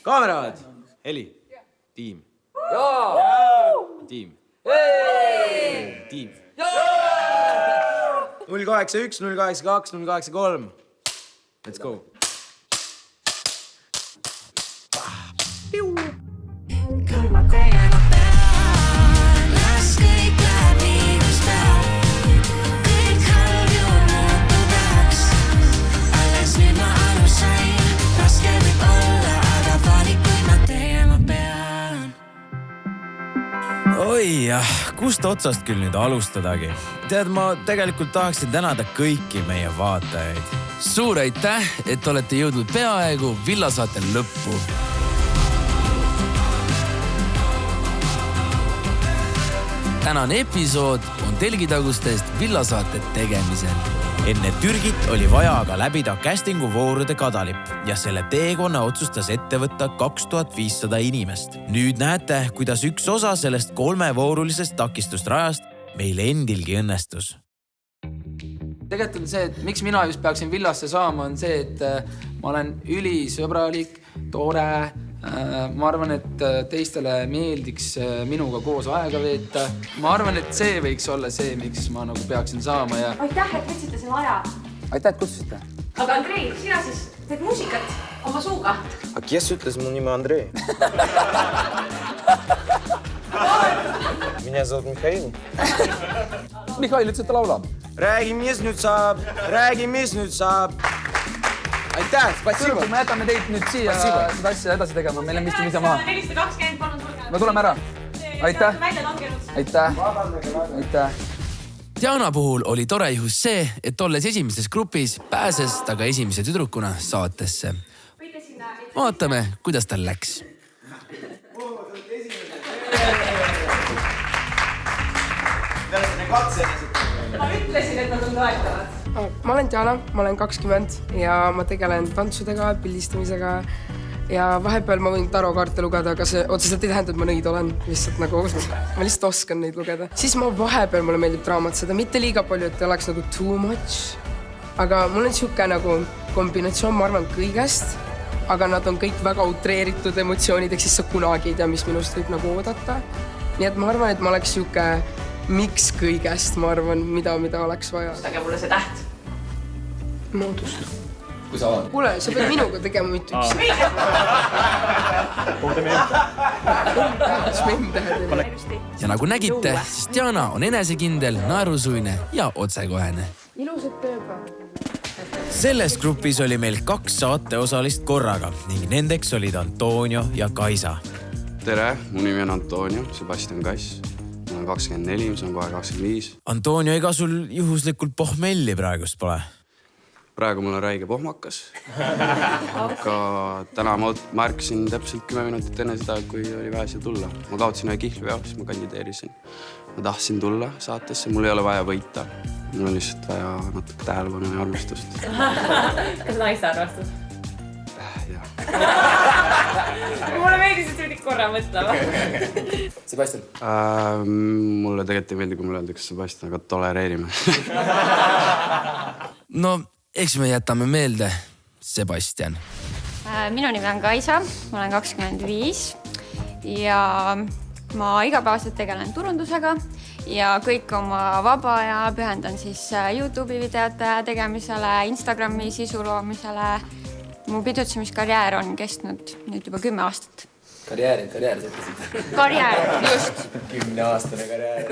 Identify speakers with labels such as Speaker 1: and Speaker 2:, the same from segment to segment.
Speaker 1: Kaamerad! Heli! Tiim! Tiim! Tiim! 081, 082, 083. Let's go!
Speaker 2: Küll ma teema pean, las kõik läheb nii kus peab. Kõik halb ju muutudaks, alles nüüd ma aru sain. Raske võib olla, aga valikuid ma teema pean.
Speaker 3: Oi jah, kust otsast küll nüüd alustadagi? Tead, ma tegelikult tahaksin tänada kõiki meie vaatajaid.
Speaker 4: Suur aitäh, et olete jõudnud peaaegu Villasaatel lõppu. Tänane episood on telgitagustest Villasaate tegemisel.
Speaker 3: Enne Türgit oli vaja aga läbida castingu voorude kadalipp ja selle teekonna otsustas ette võtta 2500 inimest. Nüüd näete, kuidas üks osa sellest 3-voorulisest takistust rajast meil endilgi õnnestus.
Speaker 5: Tegelikult on see, et miks mina just peaksin Villasse saama, on see, et ma olen ülisõbralik, tore. Ma arvan, et teistele meeldiks minuga koos aega veeta. Ma arvan, et see võiks olla see, miks ma nagu peaksin saama. Ja...
Speaker 6: Aitäh, et võtsite selle aja.
Speaker 5: Aitäh, et kutsusite.
Speaker 6: Aga Andrei, sina siis teed muusikat oma suuga.
Speaker 1: Aga kes ütles mu nime Andrei? Меня зовут Mihhail.
Speaker 5: Mihhail ütles, et ta laulab.
Speaker 1: Räägi, mis nüüd saab. Aitäh, spasibo.
Speaker 5: Me jätame teid nüüd siia seda asja edasi tegema. Meil on vist nii maha.
Speaker 6: 420, palun tulge.
Speaker 5: Me tuleme ära. Aitäh. Aitäh. Aitäh.
Speaker 4: Diana puhul oli tore juhus see, et olles esimeses grupis, pääses ta ka esimese tüdrukuna saatesse. Vaatame, kuidas tal läks.
Speaker 6: Ma ütlesin, et nad on toetavad.
Speaker 7: Ma olen Diana, ma olen 20 ja ma tegelen tantsudega, pildistamisega ja vahepeal ma võin tarokaarte lugeda, aga see otseselt ei tähenda, et ma nõid olen. Lihtsalt nagu, ma lihtsalt oskan neid lugeda. Siis ma vahepeal mulle meeldib draamatseda, mitte liiga palju, et ei oleks nagu too much. Aga mul on siuke nagu kombinatsioon, ma arvan, kõigest, aga nad on kõik väga utreeritud emotsioonid, ehk siis sa kunagi ei tea, mis minust võib nagu oodata. Nii et ma arvan, et ma oleks siuke miks kõigest, ma arvan, mida oleks vaja.
Speaker 6: Aga mulle see täht.
Speaker 7: Moodust.
Speaker 5: Kui sa oled.
Speaker 7: Kuule, sa pead minuga tegema mitte üksi.
Speaker 4: Ja nagu nägite, siis Diana on enesekindel, naerusuine ja otsekohene.
Speaker 7: Ilusad tööpäeva.
Speaker 3: Selles grupis oli meil 2 saateosalist korraga ning nendeks olid Antonio ja Kaisa.
Speaker 8: Tere, mu nimi on Antonio, Sebastian Kass. Ma olen 24, mis on kohe 25.
Speaker 3: Antonio, ega sul juhuslikult pohmelli praegust pole?
Speaker 8: Praegu mul on räige pohmakas. Aga täna ma märkasin täpselt 10 minutit enne seda, kui oli vaja siia tulla. Ma kaotasin ühe kihlu ja siis ma kandideerisin. Ma tahtsin tulla saatesse, mul ei ole vaja võita. Mul on lihtsalt vaja natuke tähelepanu ja arvestust.
Speaker 6: Kas naiste arvestus?
Speaker 8: Jah.
Speaker 6: Mulle meeldis, et sa pidid korra mõtlema.
Speaker 5: Sebastian.
Speaker 8: Mulle tegelikult ei meeldi, kui mulle öeldakse Sebastian, aga tolereerime.
Speaker 4: No, eks me jätame meelde Sebastian.
Speaker 9: Minu nimi on Kaisa, ma olen 25 ja ma igapäevaselt tegelen turundusega ja kõik oma vaba aja pühendan siis YouTube'i videote tegemisele, Instagrami sisu loomisele. Mu pidutsemiskarjäär on kestnud nüüd juba 10 aastat.
Speaker 5: Karjäär sa ütlesid.
Speaker 9: Karjäär, just.
Speaker 5: 10-aastane karjäär.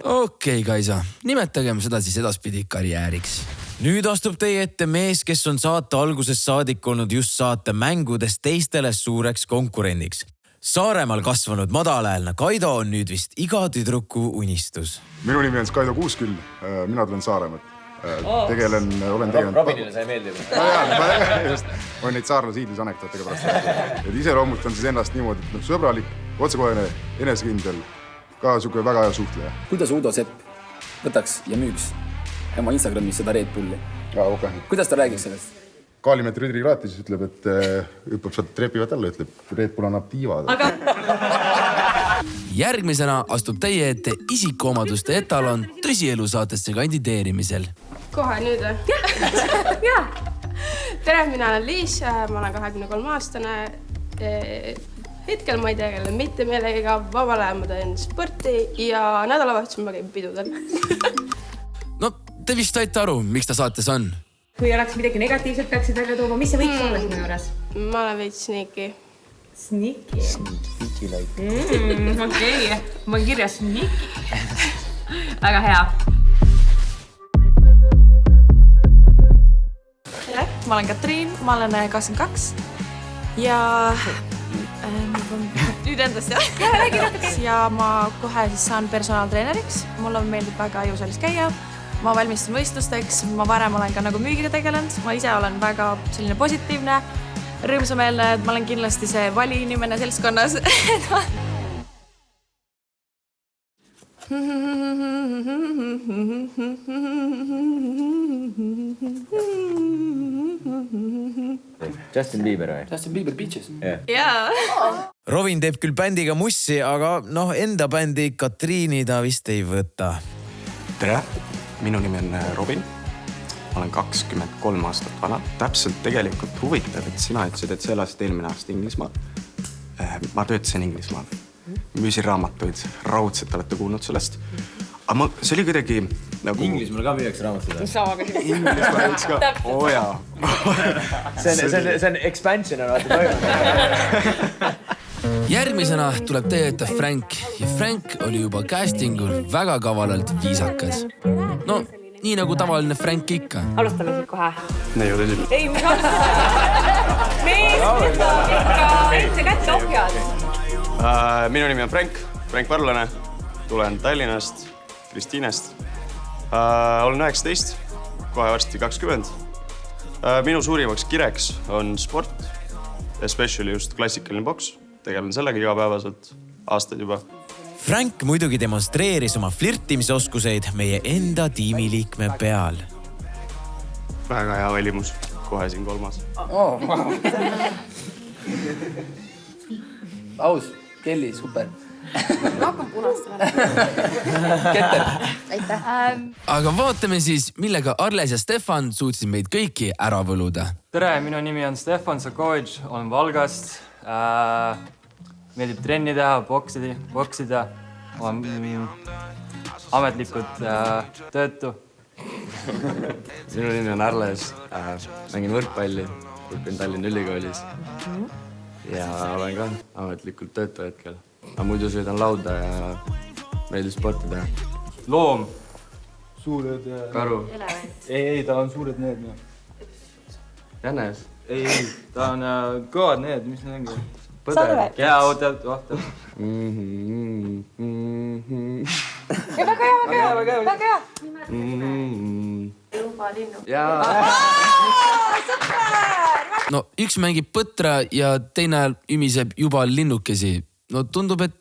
Speaker 4: Okei, Kaisa, nimetagem seda siis edaspidi karjääriks.
Speaker 3: Nüüd astub teie ette mees, kes on saate algusest saadik olnud just saate mängudest teistele suureks konkurendiks. Saaremaal kasvanud madalaelna Kaido on nüüd vist iga tüdruku unistus.
Speaker 10: Minu nimi on Kaido Kuusküll, mina tulen Saaremaalt. Olen tegelenud...
Speaker 1: Robinile sai meeldib.
Speaker 10: Just. On neid saarlase hiidlusanekdootega pärast. Et iseloomust on siis ennast niimoodi, et sõbralik, otsekohene, enesekindel, ka siuke väga hea suhtleja.
Speaker 5: Kuidas Udo Sepp võtaks ja müüks oma Instagramis seda Red Bulli? Kuidas ta räägiks sellest?
Speaker 10: Kaalimeetri Rüdri Kraatis ütleb, et hüppab sealt trepivad alla, ütleb Red Bull annab tiivad.
Speaker 4: Järgmisena astub teie ette isikuomaduste etalon tõsielu saatesse kandideerimisel.
Speaker 7: Kohe nüüd või?
Speaker 6: Jah. tere, mina olen Liis, ma olen 23-aastane. Hetkel ma ei tegele mitte millegagi, vabal ajal ma teen sporti ja nädalavahetusel ma käin pidudel.
Speaker 4: No, te vist saite aru, miks ta saates on.
Speaker 11: Kui oleks midagi negatiivset peaksid välja tooma, mis see võiks olla sinu juures?
Speaker 6: Ma olen veits sneaky.
Speaker 11: Sneaky? Okei, ma olen kirjas sneaky. Väga hea.
Speaker 12: Tere, ma olen Katriin, ma olen 22 ja nüüd endast ja ma kohe siis saan personaaltreeneriks. Mulle meeldib väga jõusaalis käia. Ma valmistun võistlusteks, ma varem olen ka nagu müügiga tegelenud. Ma ise olen väga selline positiivne, rõõmsameelne, et ma olen kindlasti see vali inimene seltskonnas.
Speaker 1: Justin Bieber või?
Speaker 5: Justin Bieber Beaches.
Speaker 12: Jaa.
Speaker 3: Robin teeb küll bändiga mussi, aga enda bändi Katriini ta vist ei võta.
Speaker 8: Tere, minu nimi on Robin. Ma olen 23 aastat vana. Täpselt tegelikult huvitav, et sina ütlesid, et sa elasid eelmine aasta Inglismaal. Ma töötasin Inglismaal. Müüsin raamatuid. Raudselt olete kuulnud sellest. Aga see oli kuidagi nagu...
Speaker 1: Inglismaal ka müüakse raamatuid.
Speaker 8: Inglismaal üks ka. Oo jaa.
Speaker 1: See on expansion on vaata toimunud.
Speaker 4: Järgmisena tuleb teie ette Frank ja Frank oli juba castingul väga kavalalt viisakas. No, nii nagu tavaline Frank ikka.
Speaker 11: Alustame siit kohe.
Speaker 8: Ne ei ole siin.
Speaker 11: Ei, mis alustame? Mees, ikka, ette kätte ohjad.
Speaker 8: Minu nimi on Frank Varlane. Tulen Tallinnast, Kristiinest. Olen 19, kohe varsti 20. Minu suurimaks kireks on sport, especially just klassikaline boks. Tegelen sellega igapäevaselt aastaid juba.
Speaker 3: Frank muidugi demonstreeris oma flirtimisoskuseid meie enda tiimiliikme peal.
Speaker 8: Väga hea valimus, kohe siin 3.
Speaker 5: Aus, Kelly, super.
Speaker 12: Ma hakkan punastama.
Speaker 5: Keter.
Speaker 12: Aitäh.
Speaker 4: Aga vaatame siis, millega Arles ja Stefan suutsid meid kõiki ära võluda.
Speaker 13: Tere, minu nimi on Stefan Sokovic, olen Valgast. Meeldib trenni teha, boksida. Olen ametlikult töötu.
Speaker 8: Minu nimi on Arles. Mängin võrkpalli, õpin Tallinna Ülikoolis. Ja olen ka ametlikult töötu hetkel. Aga muidu sõidan lauda ja meeldib sporti teha.
Speaker 13: Loom. Suured...
Speaker 8: Karu.
Speaker 13: Ei, ta on suured need.
Speaker 8: Jänes.
Speaker 13: Ei, ta on kõvad need, mis need ongi?
Speaker 11: Sarved.
Speaker 13: Jaa, oota.
Speaker 11: Väga hea.
Speaker 12: Luba linnu.
Speaker 4: No, üks mängib põtra ja teine ümiseb juba linnukesi. No tundub, et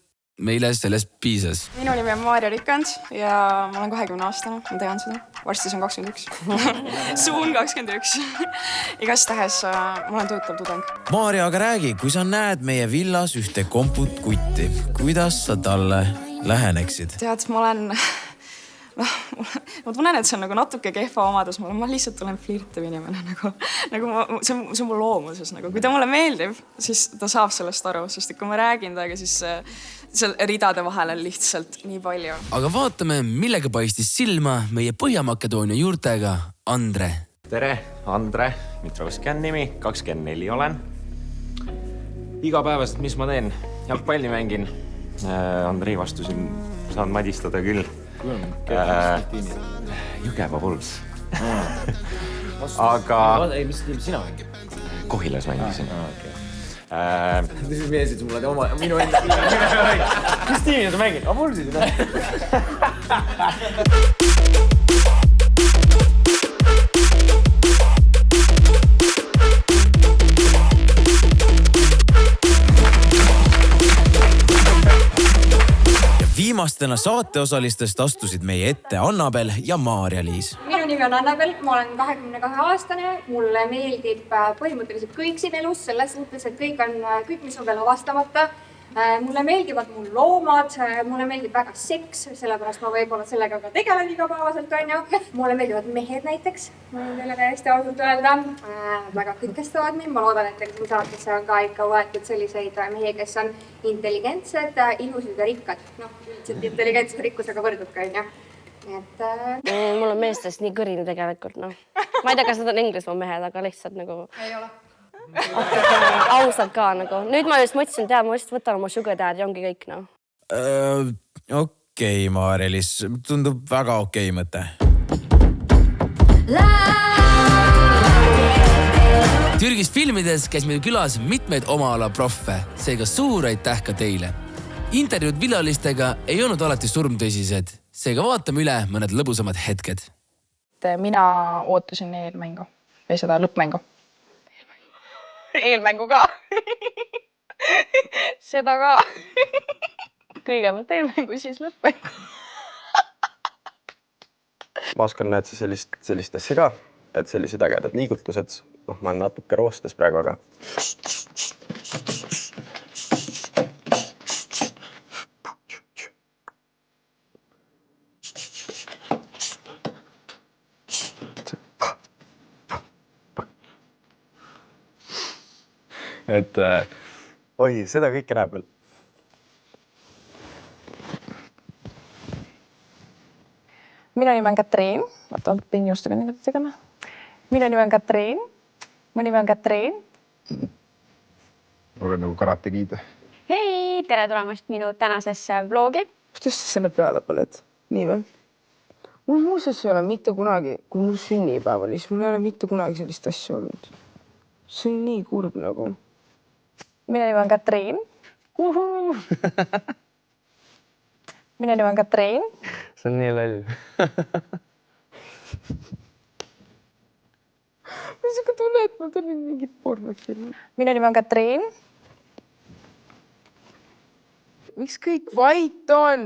Speaker 4: meile sellest piisas.
Speaker 12: Minu nimi on Maarja Rikand ja ma olen 20-aastane, ma tean seda. Varsti see on 21. Suun 21. Igastahes ma olen töötav tudeng.
Speaker 3: Maarja, aga räägi, kui sa näed meie villas ühte komput kutti, kuidas sa talle läheneksid?
Speaker 12: Tead, ma olen... ma tunnen, et see on nagu natuke kehva omadus. Ma lihtsalt olen flirtiv inimene. See on mu loomuses. Kui ta mulle meeldib, siis ta saab sellest aru. Sest kui ma räägin temaga, siis seal ridade vahel on lihtsalt nii palju.
Speaker 4: Aga vaatame, millega paistis silma meie Põhja-Makedoonia juurtega Andre.
Speaker 14: Tere, Andre. Mitrovski on nimi, 24 olen. Igapäevaselt, mis ma teen? Jalgpalli mängin. Andrei vastu siin saan madistada küll. Jõgeva Wolves. Aga...
Speaker 1: Ei, mis tiim sina mängib?
Speaker 14: Kohilas mängisin.
Speaker 1: Mis mees, et mulle minu enda tiim. Mis tiimi sa mängid? Wolvesid.
Speaker 3: Viimastena saateosalistest astusid meie ette Annabel ja Maarja-Liis.
Speaker 15: Minu nimi on Annabel, ma olen 22-aastane. Mulle meeldib põhimõtteliselt kõik siin elus, selles suhtes, et kõik, mis on veel avastamata. Mulle meeldivad mul loomad, mulle meeldib väga seks, sellepärast ma võib-olla sellega ka tegelen igapäevaselt, on ju. Mulle meeldivad mehed näiteks, ma võin teile täiesti ausalt öelda. Väga kõikestavad mind, ma loodan, et siin saatesse on ka ikka võetud selliseid mehi, kes on intelligentsed, ilusad ja rikkad. Noh, üldiselt intelligentsed rikkusega võrdud ka, on ju.
Speaker 16: Mul on meestest nii kõrini tegelikult, noh. Ma ei tea, kas nad on Inglismaa mehed, aga lihtsalt nagu...
Speaker 15: Ei ole.
Speaker 16: Ausalt ka nagu. Nüüd ma just mõtlesin, ma just võtan oma sugar dad ja ongi kõik, noh.
Speaker 3: Okei, Maarja-Liis. Tundub väga okei mõte.
Speaker 4: Türgis filmides käis meil külas mitmeid oma ala proffe, seega suur aitäh ka teile. Intervjuud villalistega ei olnud alati surmtõsised, seega vaatame üle mõned lõbusamad hetked.
Speaker 12: Mina ootasin eelmängu või seda lõppmängu. Eelmängu ka. Seda ka. Kõigepealt eelmängu, siis lõppmängu.
Speaker 8: Ma oskan näed sellist asja ka, et sellised ägedad liigutused. Ma olen natuke roostes praegu, aga... Et oi, seda kõike näeb veel.
Speaker 12: Minu nimi on Katriin. Vaata, pidin juustega niimoodi tegema. Minu nimi on Katriin. Mu nimi on Katriin.
Speaker 10: Olen nagu karatekiide.
Speaker 17: Hei, tere tulemast minu tänasesse vlogi.
Speaker 7: Kuidas sa selle peale paned? Nii või? Mul muuseas ei ole mitte kunagi, kui mul sünnipäev oli, siis mul ei ole mitte kunagi sellist asja olnud. See on nii kurb nagu.
Speaker 12: Minu nimi on Katriin. Minu nimi on Katriin.
Speaker 8: See on nii loll.
Speaker 7: Ma ei saa tunne, et ma tulin mingit pornofilmi.
Speaker 12: Minu nimi on Katriin.
Speaker 7: Miks kõik vait on?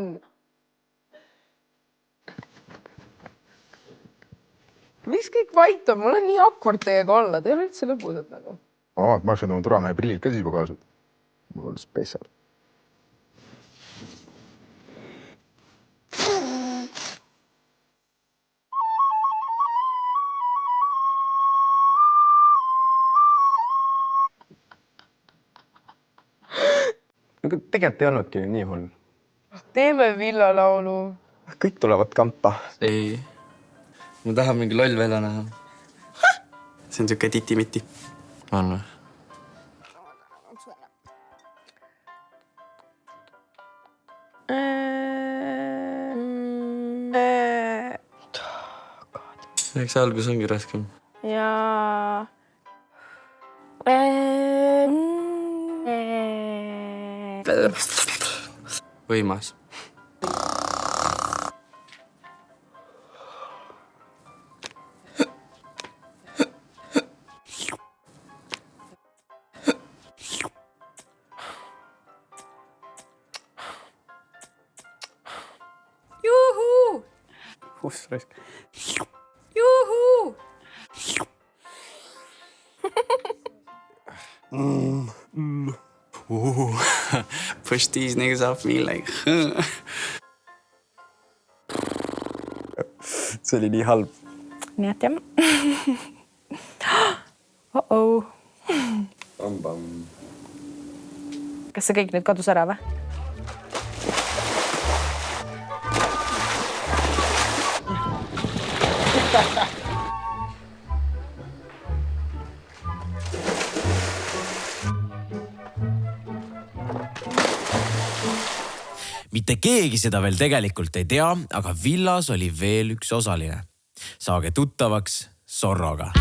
Speaker 7: Miks kõik vait on? Mul on nii akvard teiega olla. Te ei ole üldse lõbusad nagu.
Speaker 10: Ma oleksin oma turamehe prillid ka siis juba kaasud. Mul on spetsial. Tegelikult ei olnudki nii hull.
Speaker 7: Teeme villalaulu.
Speaker 8: Kõik tulevad kampa.
Speaker 5: Ei. Ma tahan mingi loll välja näha.
Speaker 8: See on siuke titi-miti.
Speaker 5: On või? Eks algus ongi raskem.
Speaker 16: Ja...
Speaker 8: Võimas.
Speaker 17: Juhu!
Speaker 8: Raisk.
Speaker 17: Juhu!
Speaker 8: Push these niggas off me like. See oli nii halb.
Speaker 12: Nii et jah. Oh-oh.
Speaker 8: Bam-bam.
Speaker 12: Kas see kõik nüüd kadus ära või?
Speaker 3: Mitte keegi seda veel tegelikult ei tea, aga villas oli veel üks osaline. Saage tuttavaks Zorroga.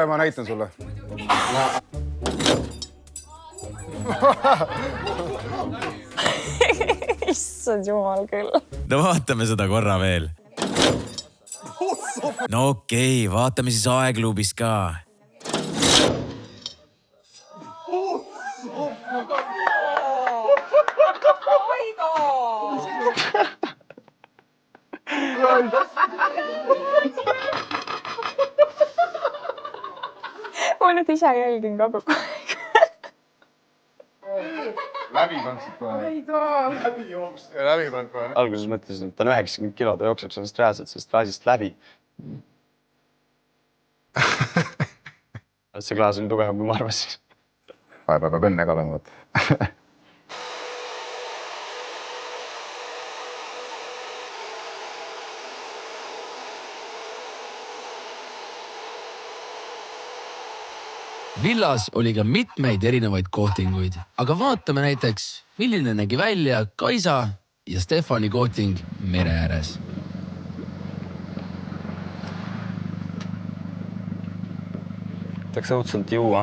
Speaker 10: ma näitan sulle.
Speaker 12: Issand jumal küll.
Speaker 3: No vaatame seda korra veel. No okei, vaatame siis Aegluubis ka.
Speaker 12: Ma nüüd ise jälgin ka kogu aeg.
Speaker 10: Läbi kandsid kohe.
Speaker 7: Ei too.
Speaker 10: Läbi pannud kohe.
Speaker 8: Alguses mõtlesin, et ta on 90 kilo, ta jookseb sellest reaalselt sellest klaasist läbi. See klaas on tugevam, kui ma arvasin.
Speaker 10: Vahepeal peab õnne ka olema.
Speaker 4: Villas oli ka mitmeid erinevaid kohtinguid, aga vaatame näiteks, milline nägi välja Kaisa ja Stefani kohting mere ääres.
Speaker 13: Tahaks õudselt juua.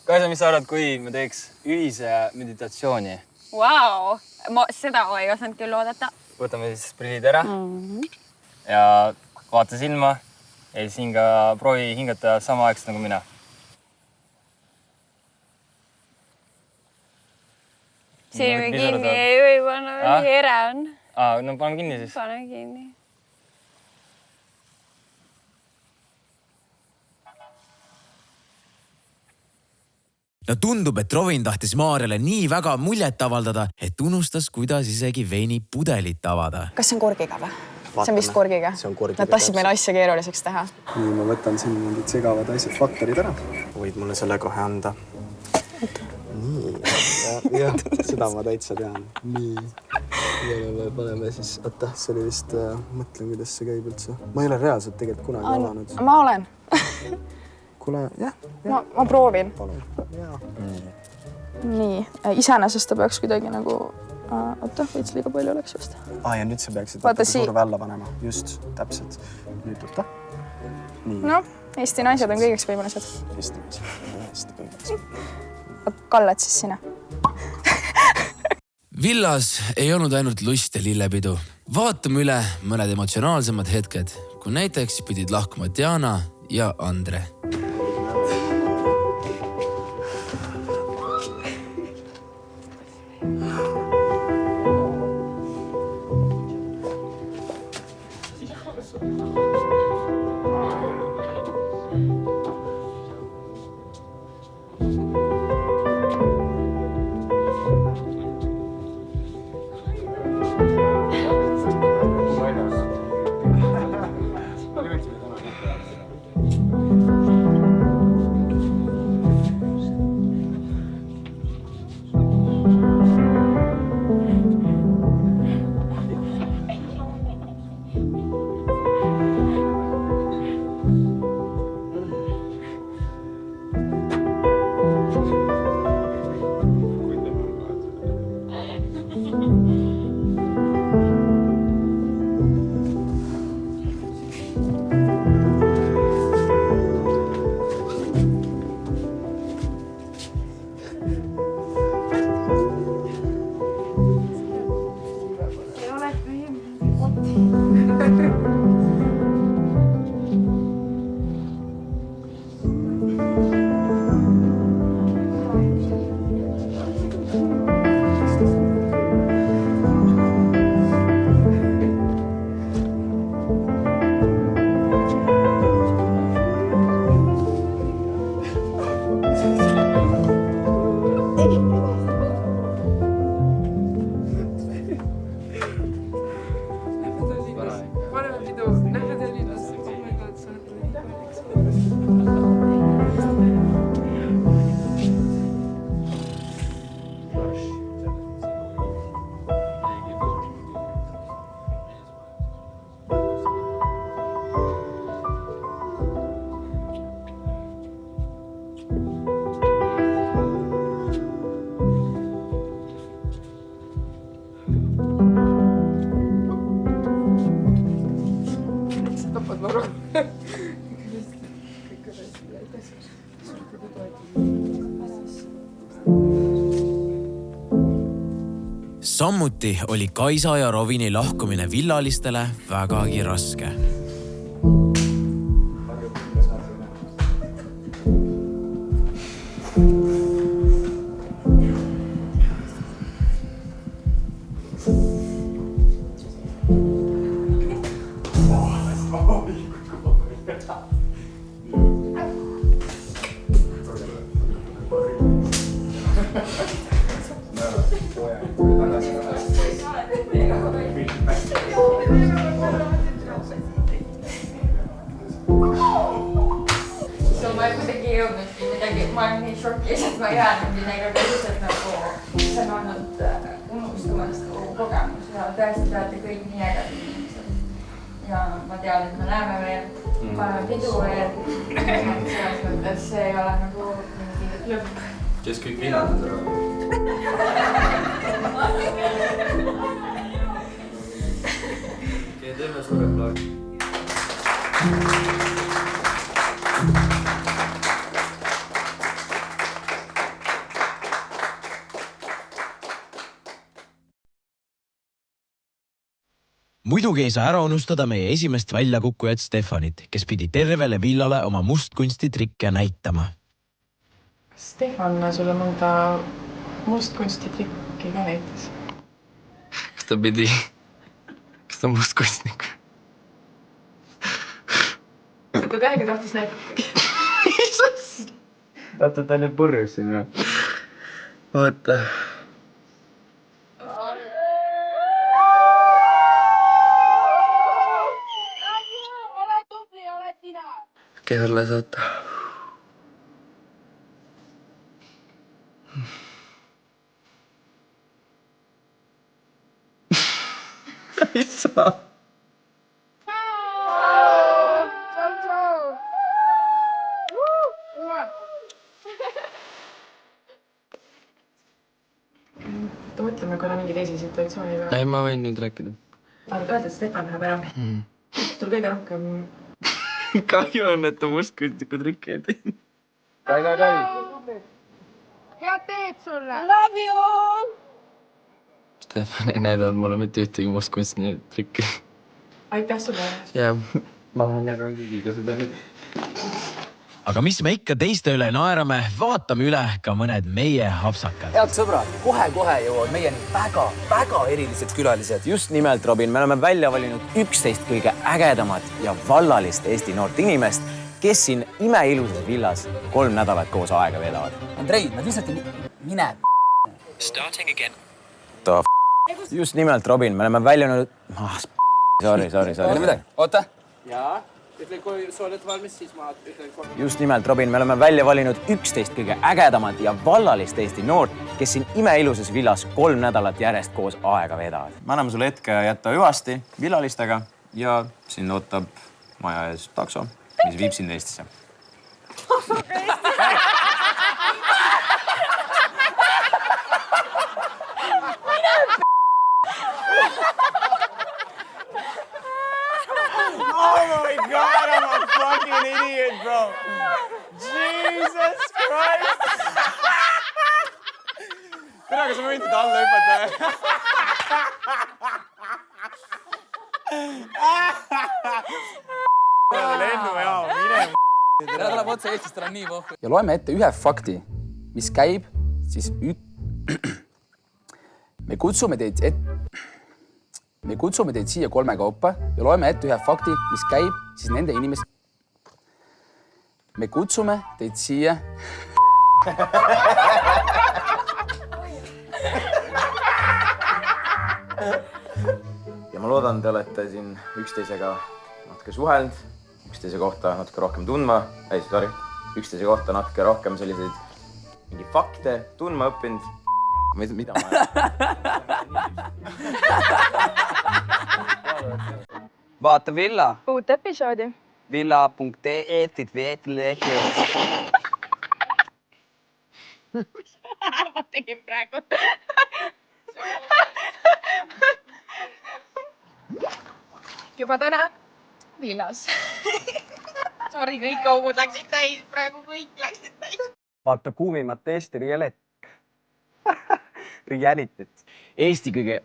Speaker 13: Kaisa, mis sa arvad, kui me teeks ühise meditatsiooni?
Speaker 9: Vau, seda ma ei osanud küll oodata.
Speaker 13: Võtame siis prillid ära ja vaata silma ja siis proovi hingata sama aegselt nagu mina.
Speaker 9: Silmi kinni ei või panna, ere on.
Speaker 13: No paneme kinni siis.
Speaker 9: Paneme kinni.
Speaker 3: No tundub, et Robin tahtis Maarjale nii väga muljet avaldada, et unustas, kuidas isegi veinipudelit avada.
Speaker 12: Kas see on korgiga või? See on vist korgiga. Nad tahtsid meil asja keeruliseks teha.
Speaker 18: Nii, ma võtan siin mingid segavad asjad, faktorid ära. Võid mulle selle kohe anda. Nii, jah, seda ma täitsa tean. Nii, ja me paneme siis, oota, see oli vist, mõtlen, kuidas see käib üldse. Ma ei ole reaalselt tegelikult kunagi avanud.
Speaker 12: Ma olen.
Speaker 18: Kuule, jah.
Speaker 12: Ma proovin.
Speaker 18: Palun, jaa.
Speaker 12: Nii, iseenesest ta peaks kuidagi nagu... Oota, veits liiga palju oleks vist.
Speaker 18: Ja nüüd sa peaksid vaata surve alla panema. Just, täpselt. Nüüd võtta.
Speaker 12: No, Eesti naised on kõigeks võimalused.
Speaker 18: Eesti võimalused.
Speaker 12: Kallet siis sina.
Speaker 4: Villas ei olnud ainult lust ja lillepidu. Vaatame üle mõned emotsionaalsemad hetked, kui näiteks pidid lahkuma Diana ja Andre.
Speaker 3: Samuti oli Kaisa ja Rovini lahkumine villalistele vägagi raske.
Speaker 9: Ma olen nii šokis, et ma jään midagi lihtsalt nagu, see on olnud unustamast kogemus ja tõesti teate kõik nii ägedad inimesed. Ja ma tean, et me näeme veel, paneme pidu veel. Selles mõttes see ei ole nagu mingi lõpp.
Speaker 14: Kes kõik viinad on seda? Teeme suure plaagi.
Speaker 3: Muidugi ei saa ära unustada meie esimest väljakukkujat Stefanit, kes pidi tervele villale oma mustkunstitrikke näitama.
Speaker 12: Stefan sulle mõnda mustkunstitrikki ka näitas?
Speaker 5: Kas ta pidi? Kas ta mustkunstnik?
Speaker 12: Ta täiega tahtis näitatagi.
Speaker 5: Vaata, ta on nüüd purjus siin või? Vaata. Okei, olla saata. Ei saa.
Speaker 12: Mõtleme korra mingi teise situatsiooni või?
Speaker 5: Ei, ma võin nüüd rääkida.
Speaker 12: Öelda, et Stefan läheb ära. Sul kõige rohkem...
Speaker 5: Kahju on, et ta mustkunstniku trikki ei teinud. Kai.
Speaker 12: Head teed sulle! Love you!
Speaker 5: Stefan ei näidanud mulle mitte ühtegi mustkunstniku trikki.
Speaker 12: Aitäh sulle!
Speaker 5: Ja ma olen jagan kõigiga seda nüüd.
Speaker 3: Aga mis me ikka teiste üle naerame, vaatame üle ka mõned meie hapsakad.
Speaker 19: Head sõbrad, kohe-kohe jõuavad meieni väga erilised külalised.
Speaker 1: Just nimelt, Robin, me oleme välja valinud 11 kõige ägedamat ja vallalist Eesti noort inimest, kes siin imeilusas villas 3 nädalat koos aega veedavad.
Speaker 19: Andrei, nad lihtsalt mine
Speaker 3: Starting again.
Speaker 1: Just nimelt, Robin, me oleme välja valinud... Sorry.
Speaker 19: Oota.
Speaker 20: Jaa. Ütle, kui sa oled valmis, siis ma ütlen kohe.
Speaker 1: Just nimelt, Robin, me oleme välja valinud 11 kõige ägedamat ja vallalist Eesti noort, kes siin imeilusas villas 3 nädalat järjest koos aega veedavad.
Speaker 14: Me anname sulle hetke jätta hüvasti villalistega ja sind ootab maja ees takso, mis viib sind Eestisse.
Speaker 1: Oh my God, I'm a fucking idiot, bro. Jesus Christ. Tere, kas ma võin teda alla hüpata? Lennujaam, mine.
Speaker 19: Tere tuleb otse Eestist, tal on nii pohku. Ja loeme ette ühe fakti, mis käib siis Me kutsume teid siia 3 kaupa ja loeme ette ühe fakti, mis käib siis nende inimest... Me kutsume teid siia...
Speaker 1: Ja ma loodan, te olete siin üksteisega natuke suhelnud, üksteise kohta natuke rohkem üksteise kohta natuke rohkem selliseid mingi fakte tundma õppinud. Mida ma...
Speaker 20: Vaata Villa.
Speaker 12: Uut episoodi.
Speaker 20: Villa.ee veetlehti.
Speaker 12: Ma tegin praegu. Juba täna Villas.
Speaker 11: Sorry, kõik augud läksid täis, praegu kõik läksid täis.
Speaker 18: Vaata kuumimat Eesti Realityt.
Speaker 14: Eesti kõige...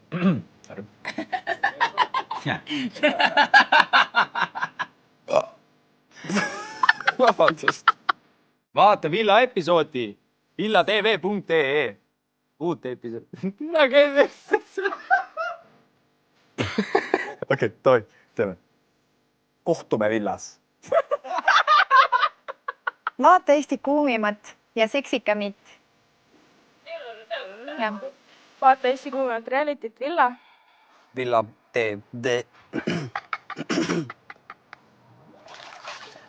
Speaker 18: Vabandust. Vaata Villa episoodi villatv.ee. Uut episoodi. Okei, toi, teeme. Kohtume Villas.
Speaker 21: Vaata Eesti kuumimat ja seksikamit.
Speaker 11: Vaata Eesti kuumimat realityt Villa.
Speaker 18: Villa TV.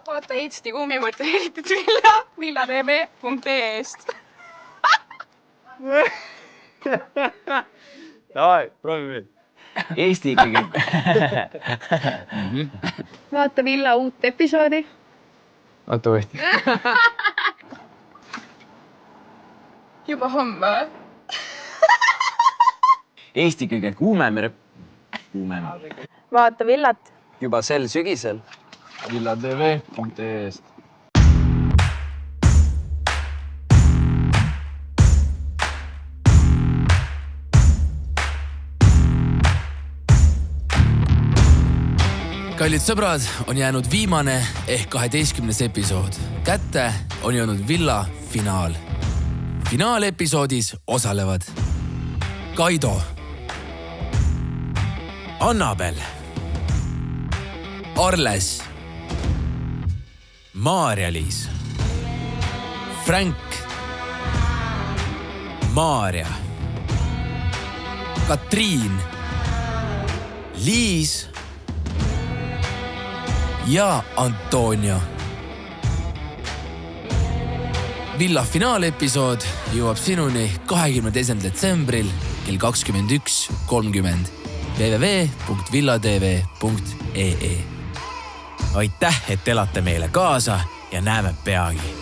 Speaker 11: Vaata Eesti kuumimat realityt Villa. villatv.ee-st.
Speaker 18: Davai, proovi veel.
Speaker 14: Eesti ikkagi.
Speaker 21: Vaata Villa uut episoodi.
Speaker 18: Vaata uuesti.
Speaker 11: Juba homme.
Speaker 14: Eesti kõige kuumem.
Speaker 11: Vaata Villat.
Speaker 18: Juba sel sügisel. villatv.ee-st.
Speaker 4: Kallid sõbrad, on jäänud viimane ehk 12. episood. Kätte on jõudnud Villa finaal. Finaalepisoodis osalevad Kaido, Annabel, Arles, Maarja-Liis, Frank, Maarja, Katriin, Liis ja Antonio. Villa finaalepisood jõuab sinuni 22. detsembril kell 21.30 www.villatv.ee.
Speaker 3: aitäh, et elate meile kaasa ja näeme peagi.